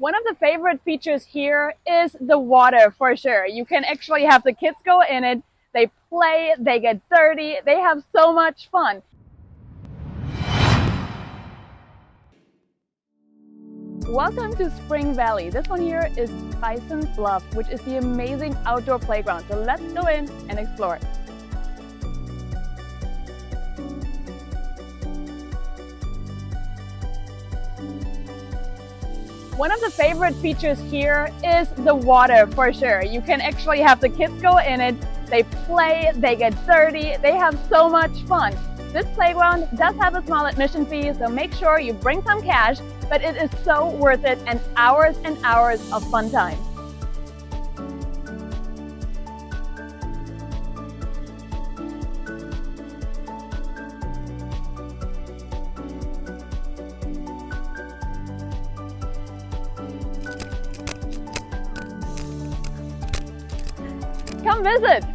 One of the favorite features here is the water for sure. You can actually have the kids go in it, they play, they get dirty, they have so much fun. Welcome to Spring Valley. This one here is Bison Bluff, which is the amazing outdoor playground. So let's go in and explore it. One of the favorite features here is the water for sure. You can actually have the kids go in it, they play, they get dirty, they have so much fun. This playground does have a small admission fee, so make sure you bring some cash, but it is so worth it and hours of fun time. Come visit!